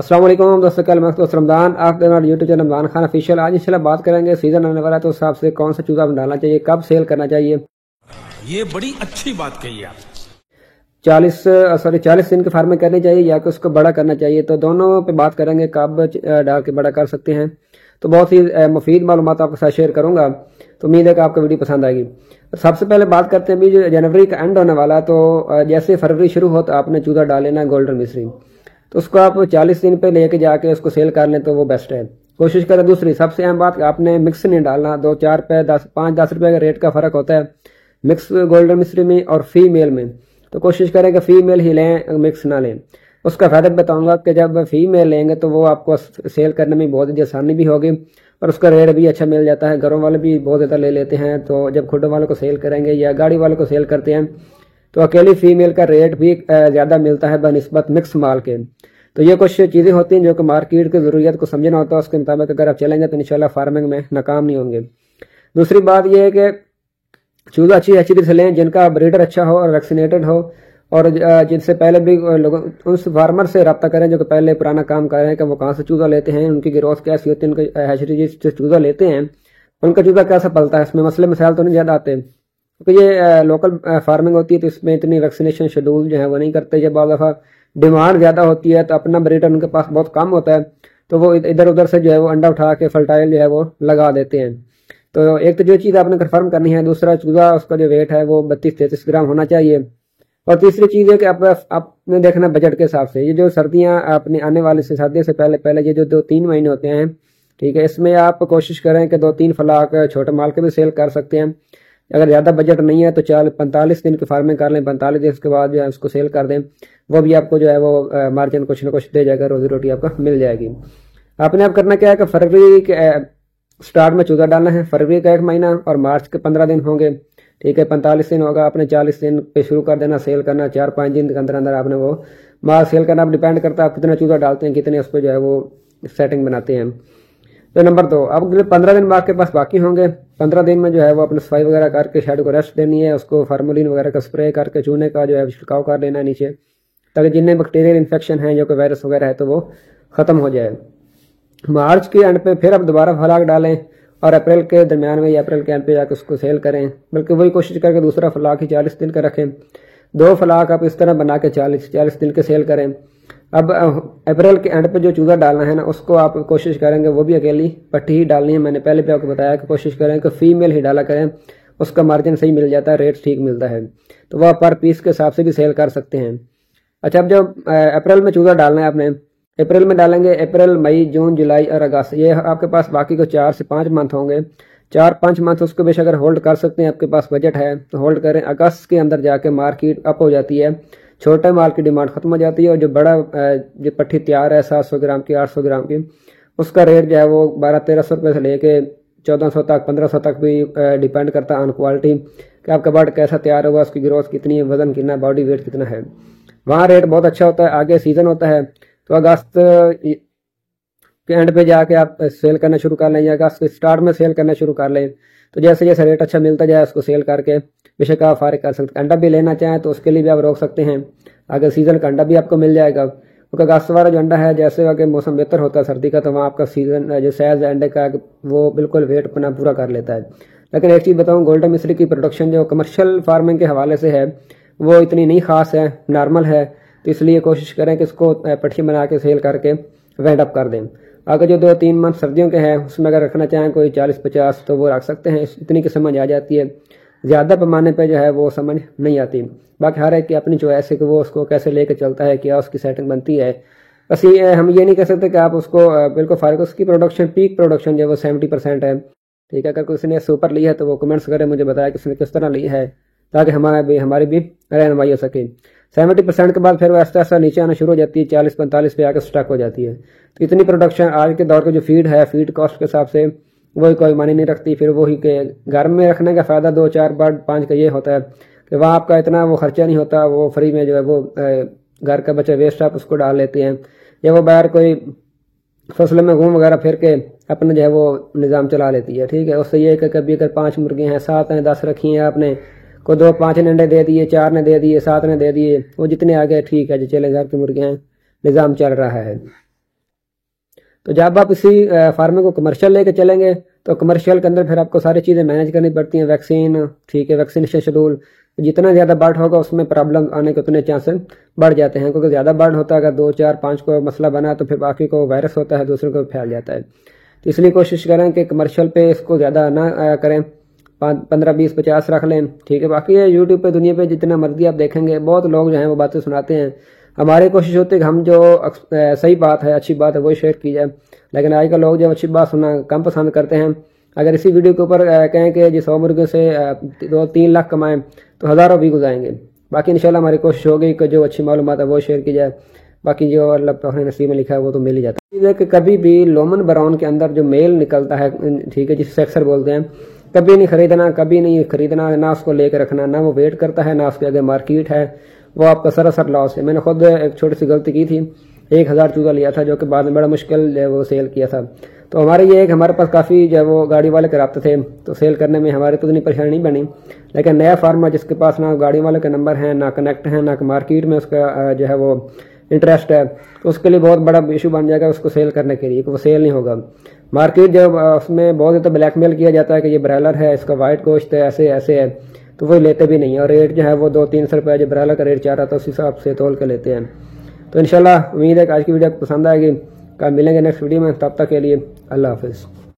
अस्सलाम वालेकुम दोस्तों, कल मस्त रमज़ान आप YouTube channel Ramzan Khan official. आज इंशाल्लाह बात करेंगे सीजन आने वाला है तो उस हिसाब से कौन सा चूज़ा डालना चाहिए, कब सेल करना चाहिए। ये बड़ी अच्छी बात कही आप। 40 दिन की फार्मिंग करनी चाहिए या कि उसको बड़ा करना चाहिए, तो दोनों पे बात करेंगे कब डाल के बड़ा कर सकते हैं। तो बहुत ही मुफीद मालूमात आपके साथ शेयर करूंगा, तो उम्मीद है कि आपको वीडियो पसंद आएगी। सबसे पहले बात करते हैं अभी जो जनवरी का एंड होने वाला है, तो जैसे फरवरी शुरू हो तो आपने चूज़ा डाल लेना है गोल्डन मिस्री। तो उसको आप 40 दिन पे लेके जाके उसको सेल कर लें तो वो बेस्ट है। कोशिश करें। दूसरी सबसे अहम बात, आपने मिक्स नहीं डालना। 2-4 रुपये 5-10 रुपये का रेट का फ़र्क होता है मिक्स गोल्डन मिस्री में और फीमेल में। तो कोशिश करें कि फीमेल ही लें, मिक्स ना लें। उसका फ़ायदा बताऊंगा कि जब फीमेल लेंगे तो वो आपको सेल करने में बहुत ज़्यादा आसानी भी होगी और उसका रेट भी अच्छा मिल जाता है। घरों वाले भी बहुत ज़्यादा ले लेते हैं, तो जब खुडों वालों को सेल करेंगे या गाड़ी वालों को सेल करते हैं तो अकेली फीमेल का रेट भी ज़्यादा मिलता है बनिस्बत मिक्स माल के। तो ये कुछ चीज़ें होती हैं जो कि मार्केट की ज़रूरत को समझना होता है, उसके मुताबिक अगर आप चलेंगे तो इंशाल्लाह फार्मिंग में नाकाम नहीं होंगे। दूसरी बात यह है कि चूज़ा अच्छी एचडी से लें जिनका ब्रीडर अच्छा हो और वैक्सीनेटेड हो, और जिनसे पहले भी लोग उस फार्मर से रब्ता करें जो कि पहले पुराना काम कर रहे हैं कि वो कहाँ से चूज़ा लेते हैं, उनकी ग्रोथ कैसी होती है, उनके हैचरी जिससे चूज़ा लेते हैं उनका चूज़ा कैसा पलता है, इसमें मसले मसाइल तो नहीं ज़्यादा आते। क्योंकि ये लोकल फार्मिंग होती है तो इसमें इतनी वैक्सीनेशन शेड्यूल जो है वो नहीं करते। जब बाद दफ़ा डिमांड ज़्यादा होती है तो अपना ब्रीडर उनके पास बहुत कम होता है, तो वो इधर उधर से जो है वो अंडा उठा के फर्टाइल जो है वो लगा देते हैं। तो एक तो जो चीज़ आपने कन्फर्म करनी है, दूसरा चूज़ा उसका जो वेट है वो 32-33 ग्राम होना चाहिए। और तीसरी चीज़ है कि आपने देखना बजट के हिसाब से। ये जो सर्दियाँ अपने आने वाली से सर्दी से पहले ये जो 2-3 महीने होते हैं, ठीक है, इसमें आप कोशिश करें कि 2-3 फलाक छोटे माल के भी सेल कर सकते हैं। अगर ज़्यादा बजट नहीं है तो 45 दिन की फार्मिंग कर लें, 45 दिन के बाद जो है उसको सेल कर दें, वो भी आपको जो है वो मार्जिन कुछ ना कुछ दे जाएगा, रोजी रोटी आपको मिल जाएगी। आपने अब करना क्या है कि फरवरी के स्टार्ट में चूज़ा डालना है। फरवरी का 1 महीना और मार्च के 15 दिन होंगे, ठीक है। 45 दिन होगा, आपने 40 दिन पे शुरू कर देना सेल करना। 4-5 दिन के अंदर अंदर आपने वो माल सेल करना। आप डिपेंड करता है आप कितना चूज़ा डालते हैं, कितने उस पर जो है वो सेटिंग बनाते हैं। तो नंबर 2, अब 15 दिन आपके पास बाकी होंगे। 15 दिन में जो है वो अपने सफाई वगैरह करके शेड को रेस्ट देनी है, उसको फार्मोलिन वगैरह का स्प्रे करके चूने का जो है छिड़काव कर लेना है नीचे, ताकि जितने बैक्टीरियल इन्फेक्शन हैं जो कि वायरस वगैरह है तो वो ख़त्म हो जाए। मार्च के एंड पे फिर आप दोबारा फलाक डालें और अप्रैल के दरमियान में या अप्रैल के एंड पे जाकर उसको सेल करें। बल्कि वही कोशिश करके दूसरा फलाक ही 40 दिन का रखें। 2 फलाक आप इस तरह बना के 40 दिन के सेल करें। अब अप्रैल के एंड पे जो चूज़ा डालना है ना, उसको आप कोशिश करेंगे वो भी अकेली पट्टी ही डालनी है। मैंने पहले भी आपको बताया कि कोशिश करें कि फीमेल ही डाला करें, उसका मार्जिन सही मिल जाता है, रेट ठीक मिलता है, तो वह पर पीस के हिसाब से भी सेल कर सकते हैं। अच्छा, अब जब अप्रैल में चूज़ा डालना है आपने, अप्रैल में डालेंगे। अप्रैल, मई, जून, जुलाई और अगस्त, ये आपके पास बाकी को 4 से 5 मंथ होंगे। 4-5 मंथ उसको बेशक अगर होल्ड कर सकते हैं, आपके पास बजट है तो होल्ड करें। अगस्त के अंदर जाके मार्केट अप हो जाती है, छोटे माल की डिमांड खत्म हो जाती है और जो बड़ा जो पट्टी तैयार है 700 ग्राम की, 800 ग्राम की, उसका रेट जो है वो 1200-1300 रुपये से लेके 1400 तक, 1500 तक भी डिपेंड करता है ऑन क्वालिटी कि आपका बर्ड कैसा तैयार होगा, उसकी ग्रोथ कितनी है, वजन कितना, बॉडी वेट कितना है। वहाँ रेट बहुत अच्छा होता है। आगे सीजन होता है तो अगस्त के एंड पे जाके आप सेल करना शुरू कर लें या अगस्त के स्टार्ट में सेल करना शुरू कर लें। तो जैसे जैसे रेट अच्छा मिलता जाए उसको सेल करके बेशक आप फारिग कर सकते हैं। अंडा भी लेना चाहें तो उसके लिए भी आप रोक सकते हैं, अगर सीज़न का अंडा भी आपको मिल जाएगा। क्योंकि अगस्त वाला जो अंडा है, जैसे अगर मौसम बेहतर होता है सर्दी का, तो वहाँ आपका सीजन जो साइज अंडे का वो बिल्कुल वेट अपना पूरा कर लेता है। लेकिन एक चीज़ बताऊँ, गोल्डन मिस्री की प्रोडक्शन जो कमर्शियल फार्मिंग के हवाले से है वो इतनी नहीं खास है, नॉर्मल है। तो इसलिए कोशिश करें कि इसको पट्टी बना के सेल करके वेंड अप कर दें। अगर जो 2-3 मंथ सर्दियों के हैं उसमें अगर रखना चाहें कोई 40-50 तो वो रख सकते हैं, इतनी की समझ आ जाती है। ज़्यादा पैमाने पे जो है वो समझ नहीं आती। बाकी हर एक की अपनी चॉइस है कि वो उसको कैसे लेके चलता है, क्या उसकी सेटिंग बनती है। बस ये हम ये नहीं कह सकते कि आप उसको बिल्कुल फारिग। उसकी प्रोडक्शन, पीक प्रोडक्शन जो है वो 70% है, ठीक है। अगर किसी ने सुपर ली है तो वो कमेंट्स करें, मुझे बताया कि उसने किस तरह ली है, ताकि हमारी भी रहनुमाई हो सके। 70% के बाद फिर वो आस्ता आस्ता नीचे आना शुरू हो जाती है, 40-45 पे आकर स्टक हो जाती है। तो इतनी प्रोडक्शन आज के दौर का जो फीड है, फीड कॉस्ट के हिसाब से वही कोई मानी नहीं रखती। फिर वही के घर में रखने का फ़ायदा 2-4 बर्ड 5 का ये होता है कि वहाँ आपका इतना वो खर्चा नहीं होता, वो फ्री में जो है वो घर का बचा वेस्ट आप उसको डाल लेते हैं, या वो बाहर कोई फसल में घूम वगैरह फिर के अपना जो है वो निज़ाम चला लेती है, ठीक है। उससे ये कि कभी अगर 5 मुर्गे हैं, 7 हैं, 10 रखी हैं आपने, को 2-5 ने अंडे दे दिए, 4 ने दे दिए, 7 ने दे दिए, वो जितने आ गए ठीक है जी, चले घर के मुर्गे हैं, निज़ाम चल रहा है। تو جب آپ اسی فارمنگ کو کمرشل لے کے چلیں گے تو کمرشل کے اندر پھر آپ کو ساری چیزیں مینیج کرنی پڑتی ہیں، ویکسین، ٹھیک ہے، ویکسینیشن شیڈول، جتنا زیادہ برڈ ہوگا اس میں پرابلم آنے کے اتنے چانسز بڑھ جاتے ہیں، کیونکہ زیادہ برڈ ہوتا ہے، اگر 2 4 5 کو مسئلہ بنا تو پھر باقی کو وائرس ہوتا ہے، دوسروں کو پھیل جاتا ہے۔ تو اس لیے کوشش کریں کہ کمرشل پہ اس کو زیادہ نہ کریں، 15 20 50 رکھ لیں، ٹھیک ہے۔ باقی ہے یوٹیوب پہ دنیا پہ جتنا مرضی آپ دیکھیں گے، بہت لوگ جو ہیں وہ باتیں سناتے ہیں، ہماری کوشش ہوتی ہے کہ ہم جو صحیح بات ہے، اچھی بات ہے، وہی شیئر کی جائے، لیکن آج کل لوگ جو اچھی بات سننا کم پسند کرتے ہیں۔ اگر اسی ویڈیو کے اوپر کہیں کہ 100 مرغے سے 2-3 لاکھ کمائیں تو ہزاروں بھی گزائیں گے۔ باقی انشاءاللہ ہماری کوشش ہوگی کہ جو اچھی معلومات ہے وہ شیئر کی جائے، باقی جو اللہ اپنے نصیب میں لکھا ہے وہ تو مل ہی جاتا ہے۔ کہ کبھی بھی لومن براؤن کے اندر جو میل نکلتا ہے، ٹھیک ہے، جسے سیکسر بولتے ہیں، کبھی نہیں خریدنا، نہ اس کو لے کے رکھنا، نہ وہ ویٹ کرتا ہے، نہ اس کے آگے مارکیٹ ہے، وہ آپ کا سراسر لاس ہے۔ میں نے خود ایک چھوٹی سی غلطی کی تھی، 1000 چوزہ لیا تھا جو کہ بعد میں بڑا مشکل وہ سیل کیا تھا۔ تو ہمارے یہ ہے کہ ہمارے پاس کافی جو وہ گاڑی والے کے رابطے تھے، تو سیل کرنے میں ہمارے تو اتنی پریشانی نہیں بنی، لیکن نیا فارمر جس کے پاس نہ گاڑی والے کے نمبر ہیں، نہ کنیکٹ ہیں، نہ مارکیٹ میں اس کا جو ہے وہ انٹرسٹ ہے، تو اس کے لیے بہت بڑا ایشو بن جائے گا اس کو سیل کرنے کے لیے، کہ وہ سیل نہیں ہوگا۔ مارکیٹ جب اس میں بہت زیادہ بلیک میل کیا جاتا ہے کہ یہ برائلر ہے، اس کا وائٹ گوشت ہے، ایسے ہے، تو وہ لیتے بھی نہیں ہیں، اور ریٹ جو ہے وہ 200-300 روپے جو برائلر کا ریٹ چاہ رہا تھا اس حساب سے تول کے لیتے ہیں۔ تو انشاءاللہ امید ہے کہ آج کی ویڈیو آپ کو پسند آئے گی، کل ملیں گے نیکسٹ ویڈیو میں، تب تک کے لیے اللہ حافظ۔